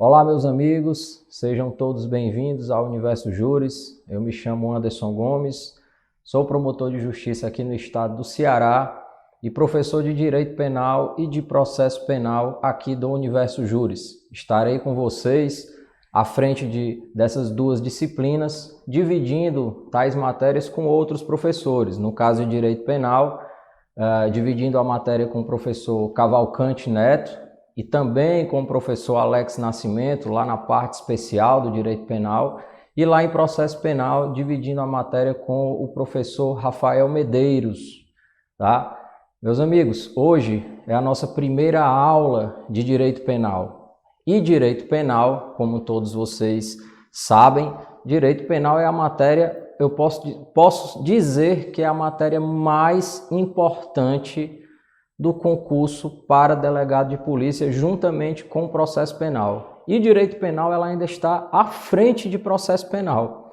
Olá, meus amigos, sejam todos bem-vindos ao Universo Júris. Eu me chamo Anderson Gomes, sou promotor de justiça aqui no estado do Ceará e professor de Direito Penal e de Processo Penal aqui do Universo Júris. Estarei com vocês à frente dessas duas disciplinas, dividindo tais matérias com outros professores. No caso de Direito Penal, dividindo a matéria com o professor Cavalcante Neto, e também com o professor Alex Nascimento, lá na parte especial do Direito Penal, e lá em Processo Penal, dividindo a matéria com o professor Rafael Medeiros. Tá? Meus amigos, hoje é a nossa primeira aula de Direito Penal. E Direito Penal, como todos vocês sabem, Direito Penal é a matéria, eu posso dizer que é a matéria mais importante do concurso para delegado de polícia, juntamente com o processo penal. E Direito Penal ela ainda está à frente de processo penal,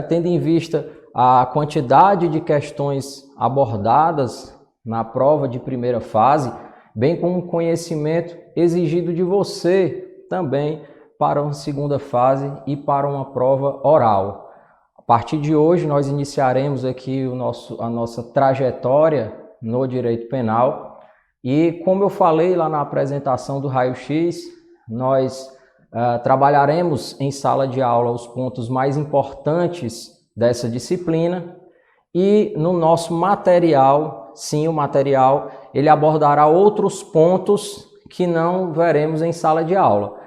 tendo em vista a quantidade de questões abordadas na prova de primeira fase, bem como o conhecimento exigido de você também para uma segunda fase e para uma prova oral. A partir de hoje nós iniciaremos aqui a nossa trajetória no Direito Penal. E como eu falei lá na apresentação do raio-x, nós trabalharemos em sala de aula os pontos mais importantes dessa disciplina e no nosso material, sim, o material, ele abordará outros pontos que não veremos em sala de aula.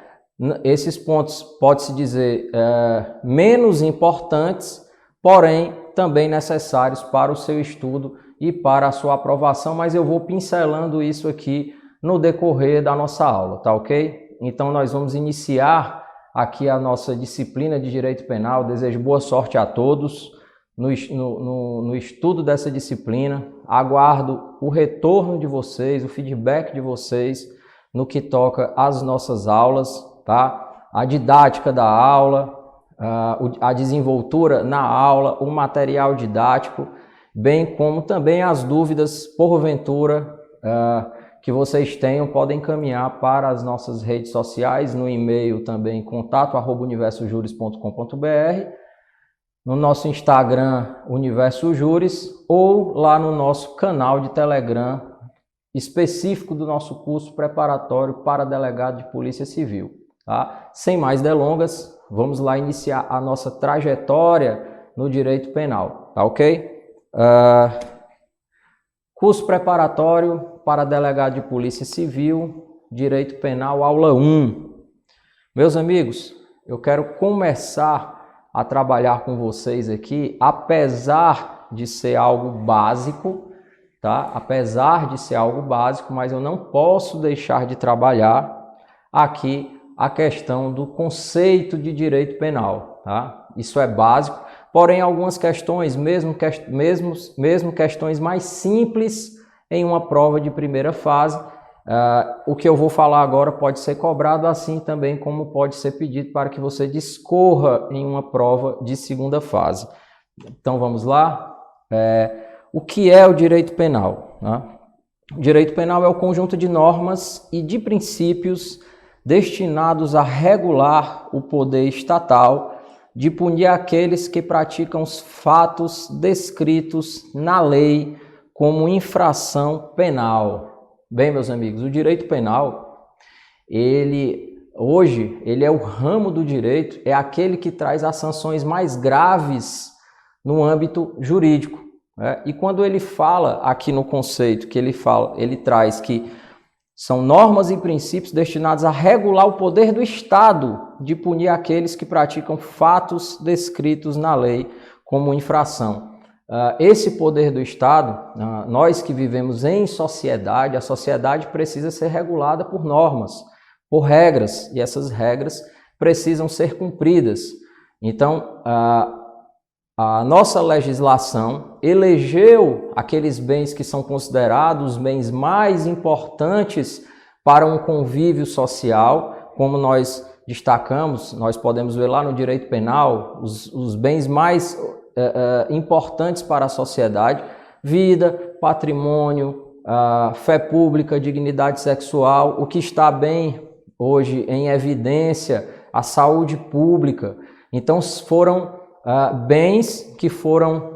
Esses pontos, pode-se dizer, menos importantes, porém também necessários para o seu estudo e para a sua aprovação, mas eu vou pincelando isso aqui no decorrer da nossa aula, tá ok? Então nós vamos iniciar aqui a nossa disciplina de Direito Penal. Desejo boa sorte a todos no estudo dessa disciplina. Aguardo o retorno de vocês, o feedback de vocês no que toca às nossas aulas, tá? A didática da aula, a desenvoltura na aula, o material didático, bem como também as dúvidas, porventura, que vocês tenham, podem encaminhar para as nossas redes sociais, no e-mail também, contato@universojures.com.br, no nosso Instagram, Universo Júris, ou lá no nosso canal de Telegram, específico do nosso curso preparatório para delegado de Polícia Civil. Tá? Sem mais delongas, vamos lá iniciar a nossa trajetória no Direito Penal, tá ok? Curso preparatório para delegado de Polícia Civil, Direito Penal, aula 1. Meus amigos, eu quero começar a trabalhar com vocês aqui, apesar de ser algo básico, tá? Apesar de ser algo básico, mas eu não posso deixar de trabalhar aqui a questão do conceito de direito penal, tá? Isso é básico. Porém, algumas questões, mesmo questões mais simples em uma prova de primeira fase, o que eu vou falar agora pode ser cobrado, assim também como pode ser pedido para que você discorra em uma prova de segunda fase. Então vamos lá. O que é o direito penal? O direito penal é o conjunto de normas e de princípios destinados a regular o poder estatal de punir aqueles que praticam os fatos descritos na lei como infração penal. Bem, meus amigos, o direito penal, hoje ele é o ramo do direito, é aquele que traz as sanções mais graves no âmbito jurídico. E quando ele fala aqui no conceito que ele traz que são normas e princípios destinados a regular o poder do Estado de punir aqueles que praticam fatos descritos na lei como infração. Esse poder do Estado, nós que vivemos em sociedade, a sociedade precisa ser regulada por normas, por regras, e essas regras precisam ser cumpridas. Então, a nossa legislação elegeu aqueles bens que são considerados os bens mais importantes para um convívio social, como nós destacamos, nós podemos ver lá no direito penal, os bens mais importantes para a sociedade: vida, patrimônio, fé pública, dignidade sexual. O que está bem hoje em evidência a saúde pública. Então foram bens que foram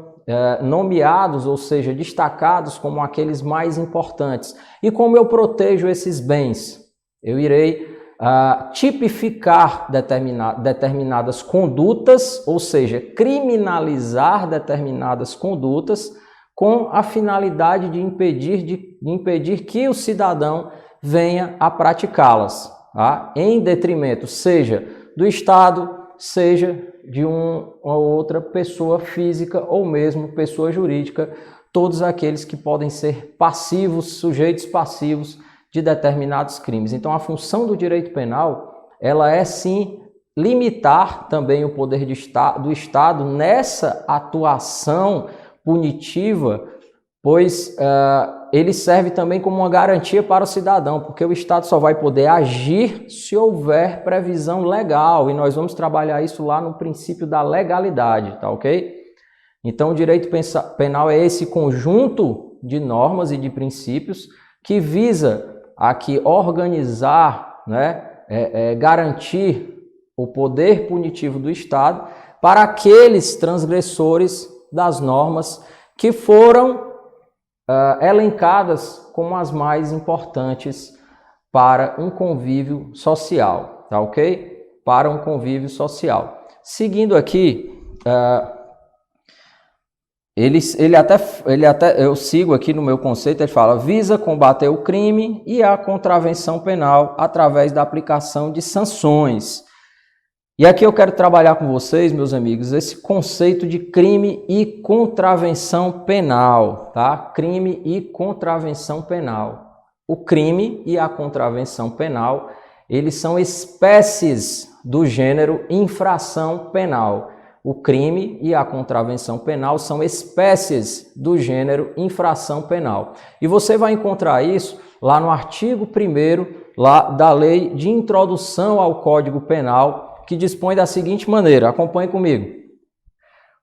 nomeados, ou seja, destacados como aqueles mais importantes. E como eu protejo esses bens? Eu irei tipificar determinadas condutas, ou seja, criminalizar determinadas condutas com a finalidade de impedir que o cidadão venha a praticá-las, tá? Em detrimento, seja do Estado, seja de uma ou outra pessoa física ou mesmo pessoa jurídica, todos aqueles que podem ser passivos, sujeitos passivos de determinados crimes. Então, a função do direito penal, ela é sim limitar também o poder do Estado nessa atuação punitiva, pois ele serve também como uma garantia para o cidadão, porque o Estado só vai poder agir se houver previsão legal, e nós vamos trabalhar isso lá no princípio da legalidade, tá ok? Então, o direito penal é esse conjunto de normas e de princípios que visa aqui organizar, garantir o poder punitivo do Estado para aqueles transgressores das normas que foram elencadas como as mais importantes para um convívio social, tá ok? Para um convívio social. Seguindo aqui, eu sigo aqui no meu conceito, ele fala, visa combater o crime e a contravenção penal através da aplicação de sanções. E aqui eu quero trabalhar com vocês, meus amigos, esse conceito de crime e contravenção penal, tá? Crime e contravenção penal. O crime e a contravenção penal, eles são espécies do gênero infração penal. O crime e a contravenção penal são espécies do gênero infração penal. E você vai encontrar isso lá no artigo 1º lá da Lei de Introdução ao Código Penal, que dispõe da seguinte maneira, acompanhe comigo.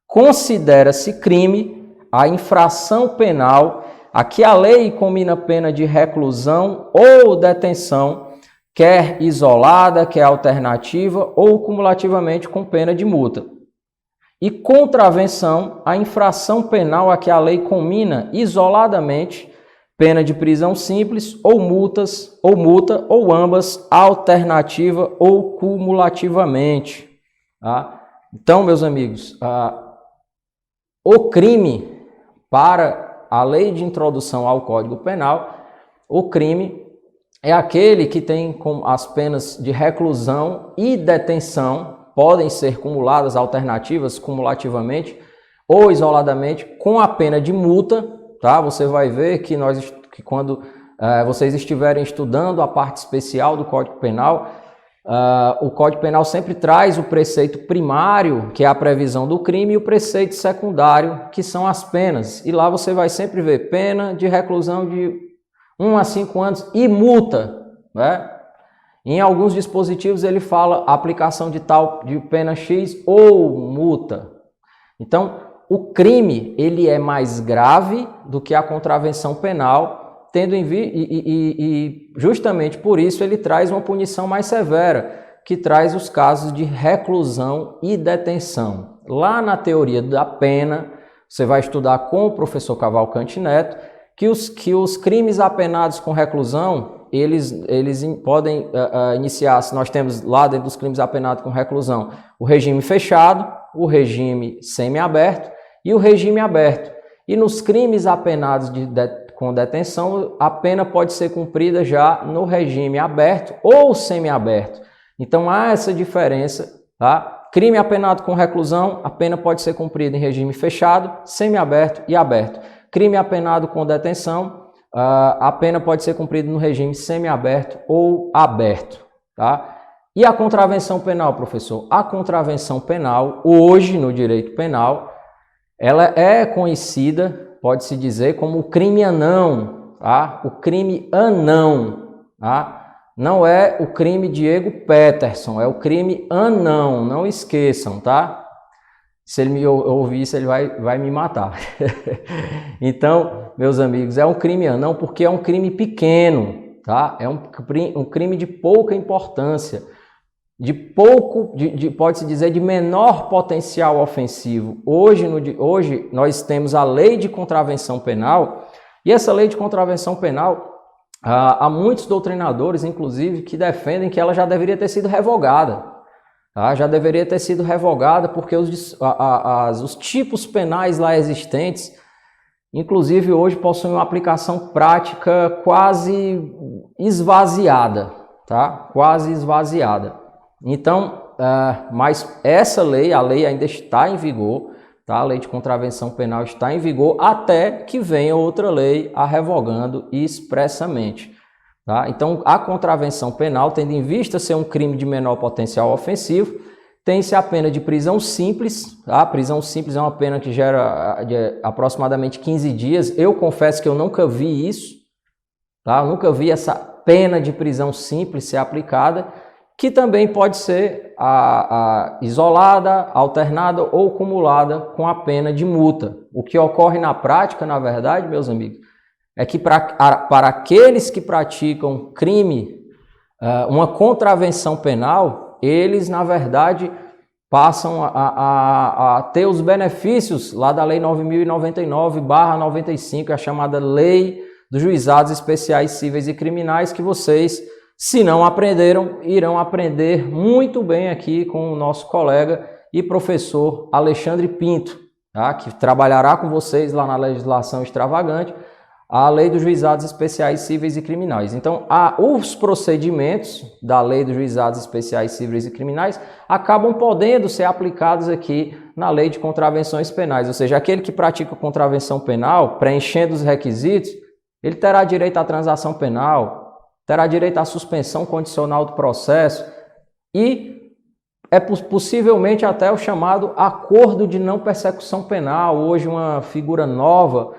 Considera-se crime a infração penal a que a lei comina pena de reclusão ou detenção, quer isolada, quer alternativa ou cumulativamente com pena de multa. E contravenção a infração penal a que a lei comina isoladamente pena de prisão simples ou multa ou ambas, alternativa ou cumulativamente. Tá? Então, meus amigos, o crime, para a lei de introdução ao Código Penal, o crime é aquele que tem como as penas de reclusão e detenção, podem ser cumuladas, alternativas, cumulativamente ou isoladamente, com a pena de multa. Tá? Você vai ver que quando vocês estiverem estudando a parte especial do Código Penal, o Código Penal sempre traz o preceito primário, que é a previsão do crime, e o preceito secundário, que são as penas. E lá você vai sempre ver pena de reclusão de 1 a 5 anos e multa. Né? Em alguns dispositivos ele fala aplicação de pena X ou multa. Então, o crime ele é mais grave do que a contravenção penal, e justamente por isso ele traz uma punição mais severa, que traz os casos de reclusão e detenção. Lá na teoria da pena, você vai estudar com o professor Cavalcante Neto, que os crimes apenados com reclusão, eles podem iniciar, se nós temos lá dentro dos crimes apenados com reclusão, o regime fechado, o regime semiaberto e o regime aberto. E nos crimes apenados com detenção, a pena pode ser cumprida já no regime aberto ou semiaberto. Então há essa diferença, tá? Crime apenado com reclusão, a pena pode ser cumprida em regime fechado, semiaberto e aberto. Crime apenado com detenção, a pena pode ser cumprida no regime semiaberto ou aberto, tá? E a contravenção penal, professor? A contravenção penal, hoje no direito penal, ela é conhecida, pode-se dizer, como o crime anão, tá? O crime anão, tá? Não é o crime Diego Peterson, é o crime anão, não esqueçam, tá? Se ele me ouvir isso, ele vai me matar. Então, meus amigos, é um crime anão porque é um crime pequeno. tá? É um crime de pouca importância, pode-se dizer, de menor potencial ofensivo. Hoje nós temos a lei de contravenção penal, e essa lei de contravenção penal, há muitos doutrinadores, inclusive, que defendem que ela já deveria ter sido revogada. Tá? Já deveria ter sido revogada porque os tipos penais lá existentes, inclusive hoje, possuem uma aplicação prática quase esvaziada, tá? Quase esvaziada. Então, mas essa lei, a lei ainda está em vigor, tá? A lei de contravenção penal está em vigor até que venha outra lei a revogando expressamente. Tá? Então, a contravenção penal, tendo em vista ser um crime de menor potencial ofensivo, tem-se a pena de prisão simples. Tá? A prisão simples é uma pena que gera aproximadamente 15 dias. Eu confesso que eu nunca vi isso. Tá? Eu nunca vi essa pena de prisão simples ser aplicada, que também pode ser isolada, alternada ou cumulada com a pena de multa. O que ocorre na prática, na verdade, meus amigos, é que para aqueles que praticam crime, uma contravenção penal, eles, na verdade, passam a ter os benefícios lá da Lei 9.099/95, a chamada Lei dos Juizados Especiais Cíveis e Criminais, que vocês, se não aprenderam, irão aprender muito bem aqui com o nosso colega e professor Alexandre Pinto, tá? Que trabalhará com vocês lá na legislação extravagante, a Lei dos Juizados Especiais Cíveis e Criminais. Então, os procedimentos da Lei dos Juizados Especiais Cíveis e Criminais acabam podendo ser aplicados aqui na Lei de Contravenções Penais, ou seja, aquele que pratica contravenção penal, preenchendo os requisitos, ele terá direito à transação penal, terá direito à suspensão condicional do processo e possivelmente até o chamado acordo de não persecução penal, hoje uma figura nova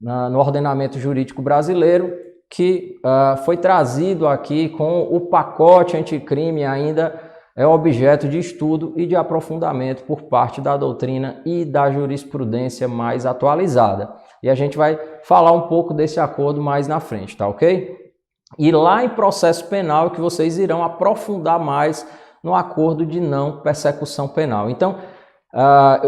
no ordenamento jurídico brasileiro, que foi trazido aqui com o pacote anticrime, ainda é objeto de estudo e de aprofundamento por parte da doutrina e da jurisprudência mais atualizada. E a gente vai falar um pouco desse acordo mais na frente, tá ok? E lá em processo penal que vocês irão aprofundar mais no acordo de não persecução penal. Então,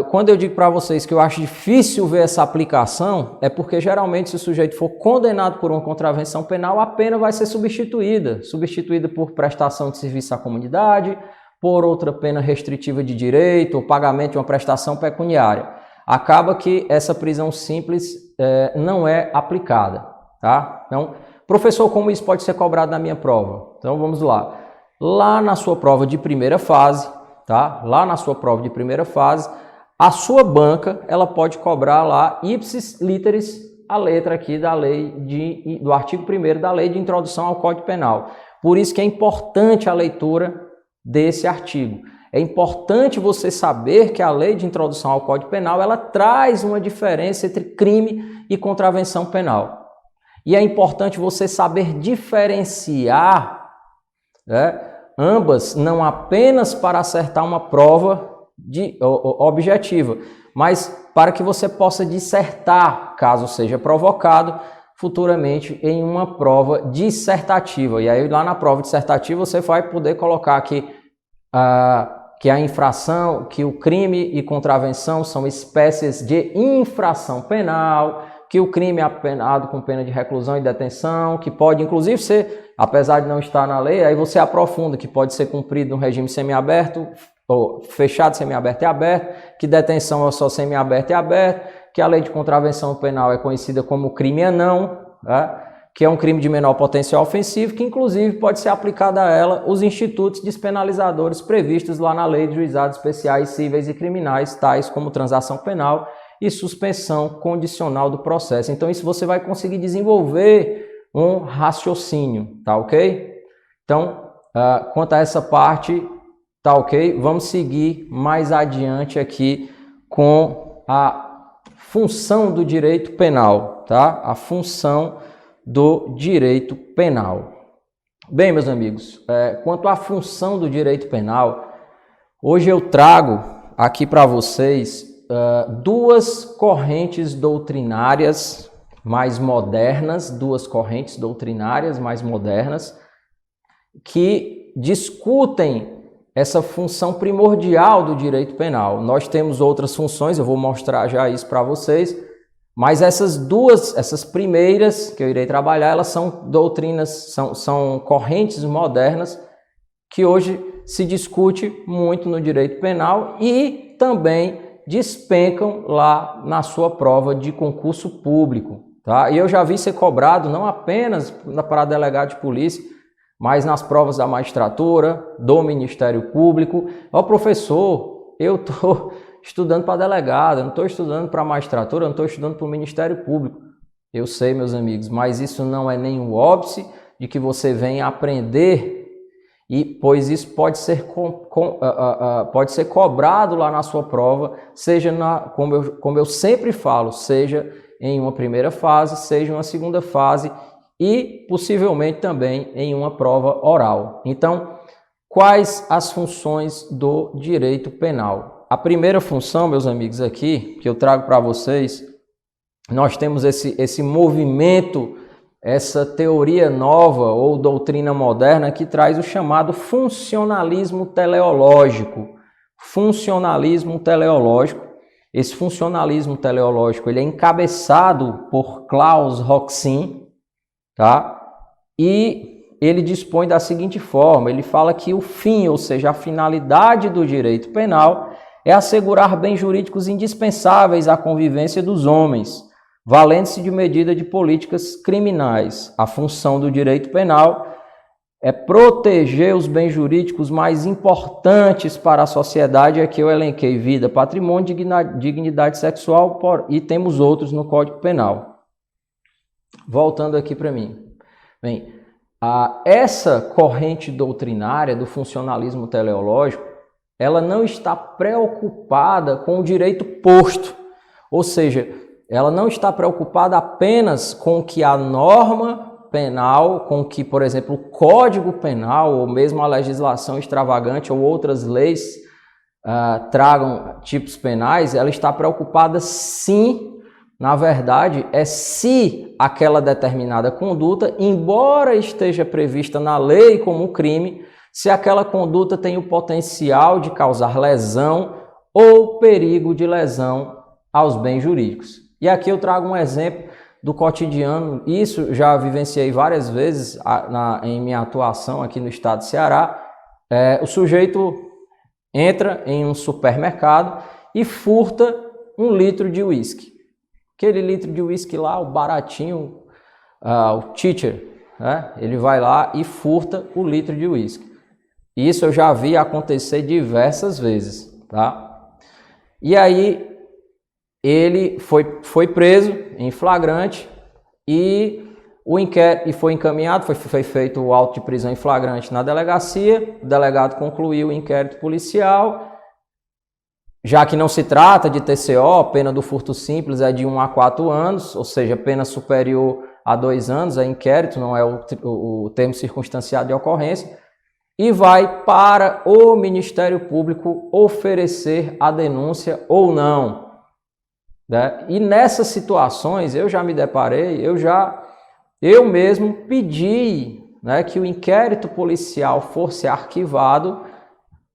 quando eu digo para vocês que eu acho difícil ver essa aplicação, é porque geralmente se o sujeito for condenado por uma contravenção penal, a pena vai ser substituída por prestação de serviço à comunidade, por outra pena restritiva de direito, ou pagamento de uma prestação pecuniária. Acaba que essa prisão simples não é aplicada, tá? Então, professor, como isso pode ser cobrado na minha prova? Então vamos lá. Lá na sua prova de primeira fase, tá? Lá na sua prova de primeira fase, a sua banca, ela pode cobrar lá ipsis literis a letra aqui da lei do artigo 1º da Lei de Introdução ao Código Penal. Por isso que é importante a leitura desse artigo. É importante você saber que a Lei de Introdução ao Código Penal, ela traz uma diferença entre crime e contravenção penal. E é importante você saber diferenciar, né, ambas, não apenas para acertar uma prova objetiva, mas para que você possa dissertar, caso seja provocado, futuramente em uma prova dissertativa. E aí lá na prova dissertativa você vai poder colocar que a infração, que o crime e contravenção são espécies de infração penal, que o crime é apenado com pena de reclusão e detenção, que pode inclusive ser, apesar de não estar na lei, aí você aprofunda que pode ser cumprido no regime semiaberto, ou fechado, semiaberto e aberto, que detenção é só semiaberto e aberto, que a lei de contravenção penal é conhecida como crime anão, né? Que é um crime de menor potencial ofensivo, que inclusive pode ser aplicado a ela os institutos despenalizadores previstos lá na Lei de Juizados Especiais Cíveis e Criminais, tais como transação penal e suspensão condicional do processo. Então isso você vai conseguir desenvolver um raciocínio, tá ok? Então, quanto a essa parte, tá ok? Vamos seguir mais adiante aqui com a função do direito penal, tá? A função do direito penal. Bem, meus amigos, quanto à função do direito penal, hoje eu trago aqui para vocês duas correntes doutrinárias, mais modernas, duas correntes doutrinárias mais modernas, que discutem essa função primordial do direito penal. Nós temos outras funções, eu vou mostrar já isso para vocês, mas essas primeiras que eu irei trabalhar, elas são doutrinas, são correntes modernas que hoje se discute muito no direito penal e também despencam lá na sua prova de concurso público. Tá? E eu já vi ser cobrado não apenas para delegado de polícia, mas nas provas da magistratura, do Ministério Público. Ó, professor, eu estou estudando para delegado, eu não estou estudando para magistratura, eu não estou estudando para o Ministério Público. Eu sei, meus amigos, mas isso não é nenhum óbice de que você venha aprender, pois isso pode ser cobrado lá na sua prova, seja como eu sempre falo, seja em uma primeira fase, seja em uma segunda fase, e possivelmente também em uma prova oral. Então, quais as funções do direito penal? A primeira função, meus amigos, aqui, que eu trago para vocês, nós temos esse movimento, essa teoria nova ou doutrina moderna que traz o chamado funcionalismo teleológico. Funcionalismo teleológico. Esse funcionalismo teleológico ele é encabeçado por Klaus Roxin, tá? E ele dispõe da seguinte forma, ele fala que o fim, ou seja, a finalidade do direito penal é assegurar bens jurídicos indispensáveis à convivência dos homens, valendo-se de medida de políticas criminais. A função do direito penal é proteger os bens jurídicos mais importantes para a sociedade, aqui eu elenquei vida, patrimônio, dignidade sexual e temos outros no Código Penal. Voltando aqui para mim. Bem, essa corrente doutrinária do funcionalismo teleológico, ela não está preocupada com o direito posto, ou seja, ela não está preocupada apenas com que a norma penal, com que, por exemplo, o Código Penal ou mesmo a legislação extravagante ou outras leis tragam tipos penais, ela está preocupada sim, na verdade, se aquela determinada conduta, embora esteja prevista na lei como crime, se aquela conduta tem o potencial de causar lesão ou perigo de lesão aos bens jurídicos. E aqui eu trago um exemplo do cotidiano, isso já vivenciei várias vezes em minha atuação aqui no estado de Ceará. O sujeito entra em um supermercado e furta 1 litro de uísque. Aquele litro de uísque lá, o baratinho, o teacher, né? Ele vai lá e furta o litro de uísque. Isso eu já vi acontecer diversas vezes, tá? E aí ele foi preso em flagrante e o inquérito foi encaminhado, foi feito o auto de prisão em flagrante na delegacia, o delegado concluiu o inquérito policial. Já que não se trata de TCO, pena do furto simples é de 1 a 4 anos, ou seja, pena superior a 2 anos, é inquérito, não é o termo circunstanciado de ocorrência, e vai para o Ministério Público oferecer a denúncia ou não. Né? E nessas situações eu já me deparei, eu mesmo pedi, né, que o inquérito policial fosse arquivado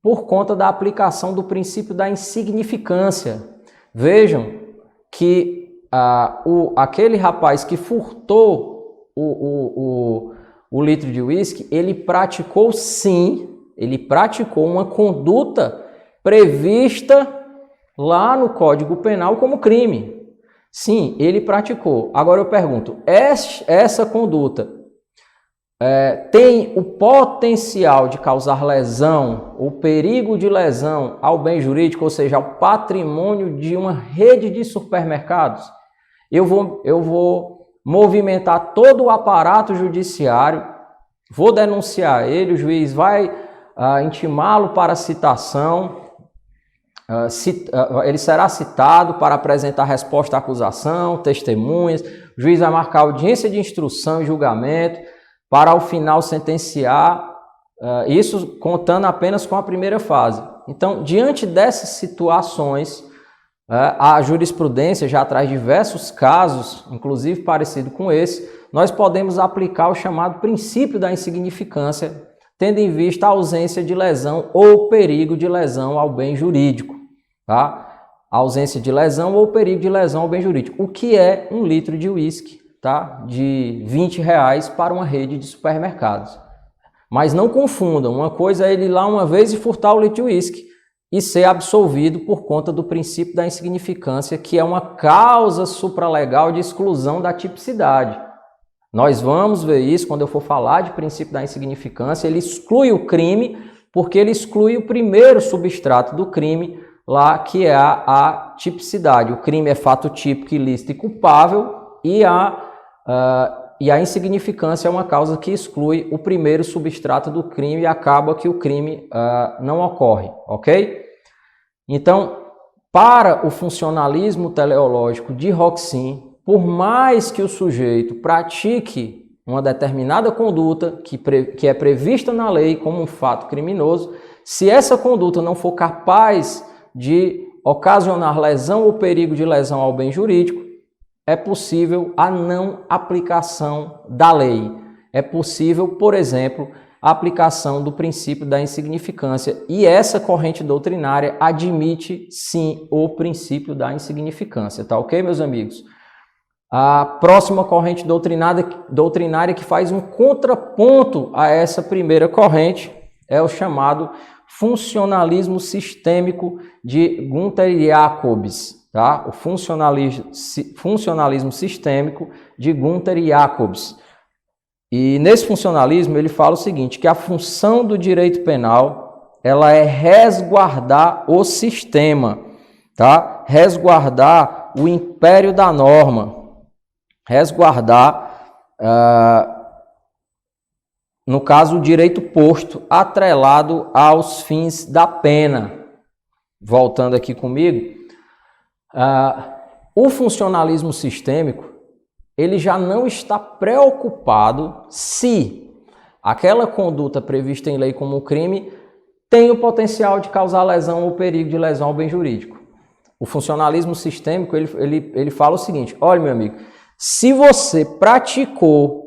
por conta da aplicação do princípio da insignificância. Vejam que aquele rapaz que furtou o litro de uísque, ele praticou uma conduta prevista lá no Código Penal como crime. Sim, ele praticou. Agora eu pergunto, essa conduta tem o potencial de causar lesão ou perigo de lesão ao bem jurídico, ou seja, ao patrimônio de uma rede de supermercados? Eu vou movimentar todo o aparato judiciário, vou denunciar ele, o juiz vai intimá-lo para citação, ele será citado para apresentar resposta à acusação, testemunhas, o juiz vai marcar audiência de instrução e julgamento, para ao final sentenciar, isso contando apenas com a primeira fase. Então, diante dessas situações, a jurisprudência já traz diversos casos, inclusive parecido com esse, nós podemos aplicar o chamado princípio da insignificância, tendo em vista a ausência de lesão ou perigo de lesão ao bem jurídico. Tá? A ausência de lesão ou perigo de lesão ao bem jurídico. O que é 1 litro de uísque, tá? De R$20 para uma rede de supermercados. Mas não confundam, uma coisa é ele ir lá uma vez e furtar o litro de uísque e ser absolvido por conta do princípio da insignificância, que é uma causa supralegal de exclusão da tipicidade. Nós vamos ver isso quando eu for falar de princípio da insignificância. Ele exclui o crime porque ele exclui o primeiro substrato do crime, lá que é a tipicidade. O crime é fato típico, ilícito e culpável, e a insignificância é uma causa que exclui o primeiro substrato do crime e acaba que o crime não ocorre, ok? Então, para o funcionalismo teleológico de Roxin, por mais que o sujeito pratique uma determinada conduta que é prevista na lei como um fato criminoso, se essa conduta não for capaz de ocasionar lesão ou perigo de lesão ao bem jurídico, é possível a não aplicação da lei. É possível, por exemplo, a aplicação do princípio da insignificância. E essa corrente doutrinária admite, sim, o princípio da insignificância. Tá ok, meus amigos? A próxima corrente doutrinária que faz um contraponto a essa primeira corrente é o chamado funcionalismo sistêmico de Gunther Jacobs. Tá? O funcionalismo sistêmico de Gunther Jacobs. E nesse funcionalismo ele fala o seguinte, que a função do direito penal ela é resguardar o sistema, tá? Resguardar o império da norma, resguardar, no caso, o direito posto, atrelado aos fins da pena. Voltando aqui comigo, o funcionalismo sistêmico ele já não está preocupado se aquela conduta prevista em lei como crime tem o potencial de causar lesão ou perigo de lesão ao bem jurídico. O funcionalismo sistêmico ele fala o seguinte, olha meu amigo, se você praticou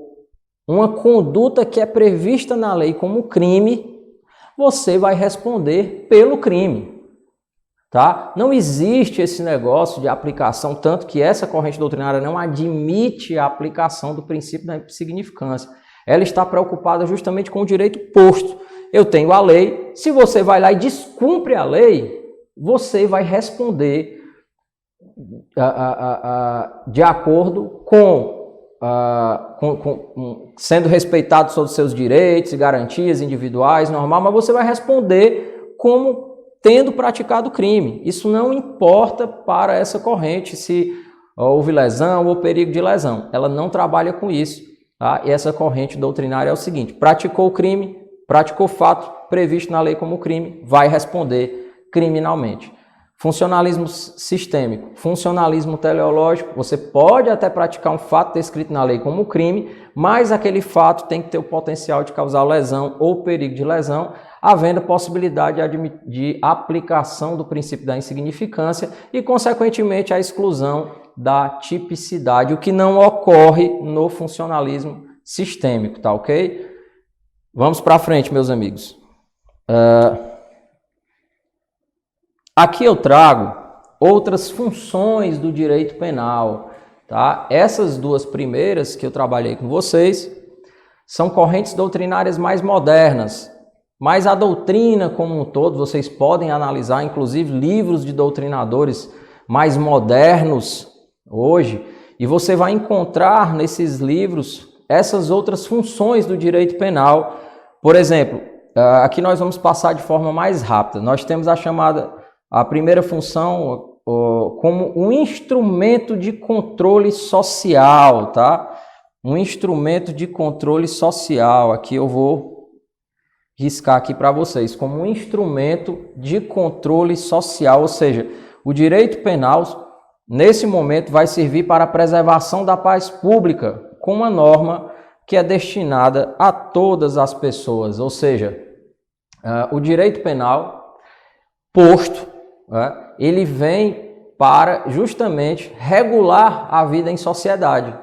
uma conduta que é prevista na lei como crime, você vai responder pelo crime. Tá? Não existe esse negócio de aplicação, tanto que essa corrente doutrinária não admite a aplicação do princípio da insignificância. Ela está preocupada justamente com o direito posto. Eu tenho a lei, se você vai lá e descumpre a lei, você vai responder de acordo sendo respeitado todos os seus direitos e garantias individuais, normal, mas você vai responder como tendo praticado crime. Isso não importa para essa corrente se houve lesão ou perigo de lesão. Ela não trabalha com isso. Tá? E essa corrente doutrinária é o seguinte, praticou o crime, praticou o fato previsto na lei como crime, vai responder criminalmente. Funcionalismo sistêmico, funcionalismo teleológico, você pode até praticar um fato descrito na lei como crime, mas aquele fato tem que ter o potencial de causar lesão ou perigo de lesão, havendo possibilidade de aplicação do princípio da insignificância e, consequentemente, a exclusão da tipicidade, o que não ocorre no funcionalismo sistêmico, tá ok? Vamos para frente, meus amigos. Aqui eu trago outras funções do direito penal, tá? Essas duas primeiras que eu trabalhei com vocês são correntes doutrinárias mais modernas, mas a doutrina como um todo, vocês podem analisar, inclusive, livros de doutrinadores mais modernos hoje, e você vai encontrar nesses livros essas outras funções do direito penal. Por exemplo, aqui nós vamos passar de forma mais rápida. Nós temos a primeira função como um instrumento de controle social, tá? Um instrumento de controle social. Aqui eu vou riscar aqui para vocês, como um instrumento de controle social, ou seja, o direito penal, nesse momento, vai servir para a preservação da paz pública, com uma norma que é destinada a todas as pessoas, ou seja, o direito penal posto, ele vem para justamente regular a vida em sociedade,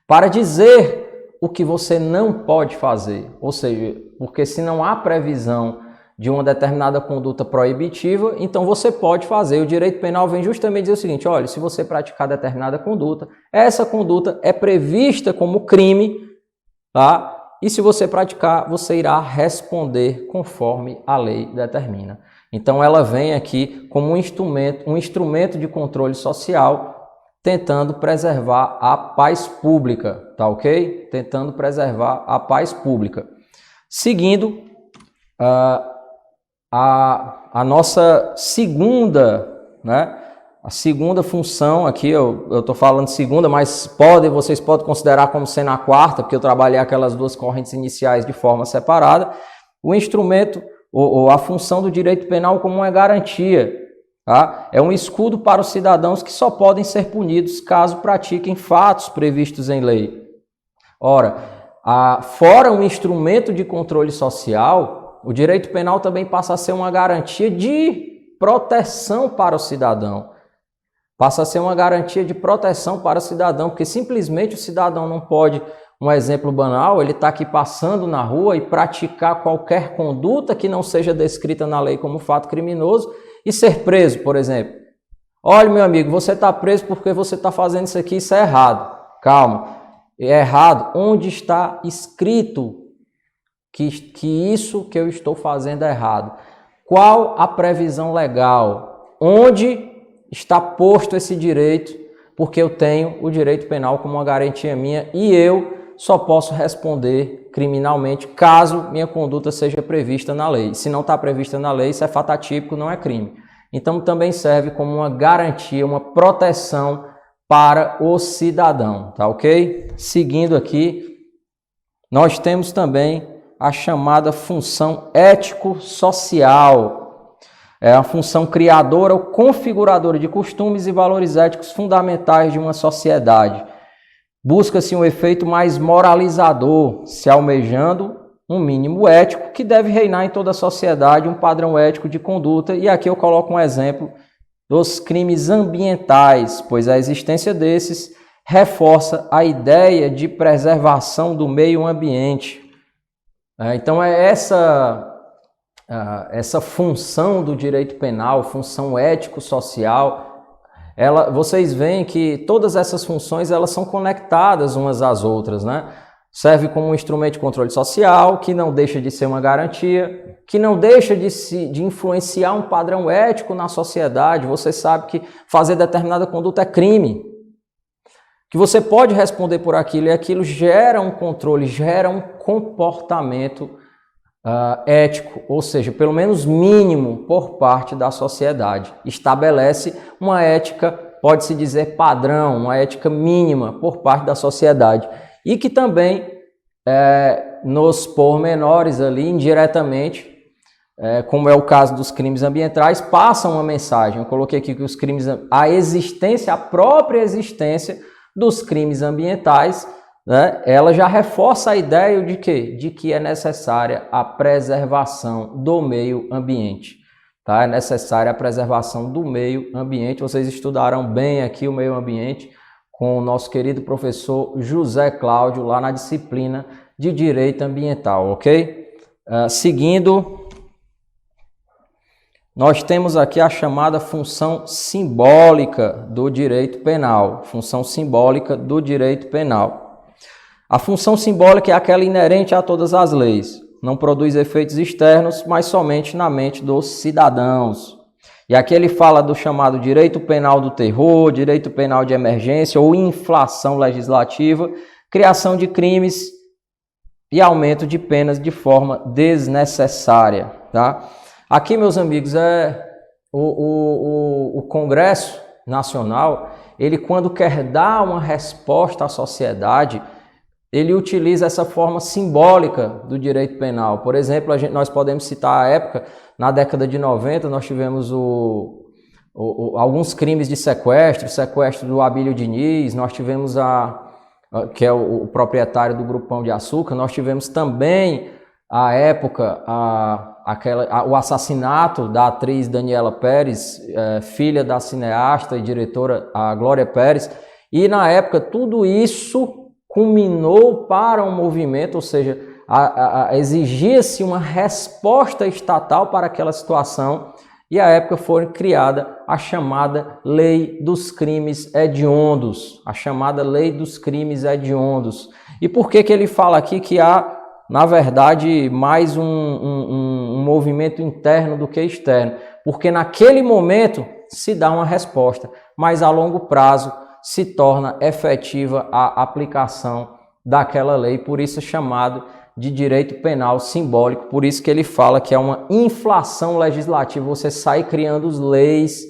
para dizer o que você não pode fazer. Ou seja, porque se não há previsão de uma determinada conduta proibitiva, então você pode fazer. O direito penal vem justamente dizer o seguinte: olha, se você praticar determinada conduta, essa conduta é prevista como crime, tá? E se você praticar, você irá responder conforme a lei determina. Então ela vem aqui como um instrumento de controle social, tentando preservar a paz pública, tá ok? Tentando preservar a paz pública. Seguindo, a nossa segunda, né? A segunda função aqui, eu estou falando segunda, mas vocês podem considerar como sendo a quarta, porque eu trabalhei aquelas duas correntes iniciais de forma separada. O instrumento, ou a função do direito penal como uma garantia, tá? É um escudo para os cidadãos que só podem ser punidos caso pratiquem fatos previstos em lei. Ora, fora um instrumento de controle social, o direito penal também passa a ser uma garantia de proteção para o cidadão. Passa a ser uma garantia de proteção para o cidadão, porque simplesmente o cidadão não pode, um exemplo banal, ele está aqui passando na rua e praticar qualquer conduta que não seja descrita na lei como fato criminoso e ser preso, por exemplo. Olha, meu amigo, você está preso porque você está fazendo isso aqui, isso é errado. Calma, é errado. Onde está escrito que isso que eu estou fazendo é errado? Qual a previsão legal? Onde está posto esse direito? Porque eu tenho o direito penal como uma garantia minha e eu só posso responder criminalmente caso minha conduta seja prevista na lei. Se não está prevista na lei, isso é fato atípico, não é crime. Então também serve como uma garantia, uma proteção para o cidadão, tá ok? Seguindo aqui, nós temos também a chamada função ético-social. É a função criadora ou configuradora de costumes e valores éticos fundamentais de uma sociedade. Busca-se um efeito mais moralizador, se almejando um mínimo ético que deve reinar em toda a sociedade, um padrão ético de conduta. E aqui eu coloco um exemplo dos crimes ambientais, pois a existência desses reforça a ideia de preservação do meio ambiente. Então é essa função do direito penal, função ético-social, vocês veem que todas essas funções elas são conectadas umas às outras, né? Serve como um instrumento de controle social, que não deixa de ser uma garantia, que não deixa de influenciar um padrão ético na sociedade. Você sabe que fazer determinada conduta é crime, que você pode responder por aquilo, e aquilo gera um controle, gera um comportamento ético, ou seja, pelo menos mínimo por parte da sociedade. Estabelece uma ética, pode-se dizer padrão, uma ética mínima por parte da sociedade. E que também, nos pormenores ali, indiretamente, como é o caso dos crimes ambientais, passa uma mensagem. Eu coloquei aqui que os crimes, a própria existência dos crimes ambientais, né, ela já reforça a ideia de quê? De que é necessária a preservação do meio ambiente. Tá? É necessária a preservação do meio ambiente. Vocês estudaram bem aqui o meio ambiente com o nosso querido professor José Cláudio, lá na disciplina de Direito Ambiental, ok? Seguindo, nós temos aqui a chamada função simbólica do direito penal. Função simbólica do direito penal. A função simbólica é aquela inerente a todas as leis. Não produz efeitos externos, mas somente na mente dos cidadãos. E aqui ele fala do chamado direito penal do terror, direito penal de emergência ou inflação legislativa, criação de crimes e aumento de penas de forma desnecessária. Tá? Aqui, meus amigos, o Congresso Nacional, ele quando quer dar uma resposta à sociedade, ele utiliza essa forma simbólica do direito penal. Por exemplo, nós podemos citar a época, na década de 90, nós tivemos alguns crimes de sequestro do Abílio Diniz, nós tivemos que é o proprietário do Grupo Pão de Açúcar, nós tivemos também, à época, o assassinato da atriz Daniela Pérez, filha da cineasta e diretora a Glória Pérez, e na época tudo isso culminou para um movimento, ou seja, exigia-se uma resposta estatal para aquela situação, e à época foi criada a chamada Lei dos Crimes Hediondos, a chamada Lei dos Crimes Hediondos. E por que ele fala aqui que há, na verdade, mais um movimento interno do que externo? Porque naquele momento se dá uma resposta, mas a longo prazo se torna efetiva a aplicação daquela lei, por isso é chamado de direito penal simbólico, por isso que ele fala que é uma inflação legislativa, você sai criando leis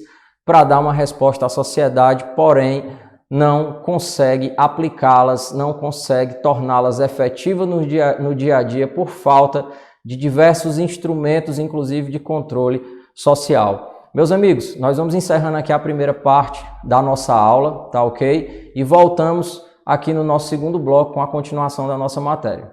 para dar uma resposta à sociedade, porém não consegue aplicá-las, não consegue torná-las efetivas no dia a dia por falta de diversos instrumentos, inclusive de controle social. Meus amigos, nós vamos encerrando aqui a primeira parte da nossa aula, tá ok? E voltamos aqui no nosso segundo bloco com a continuação da nossa matéria.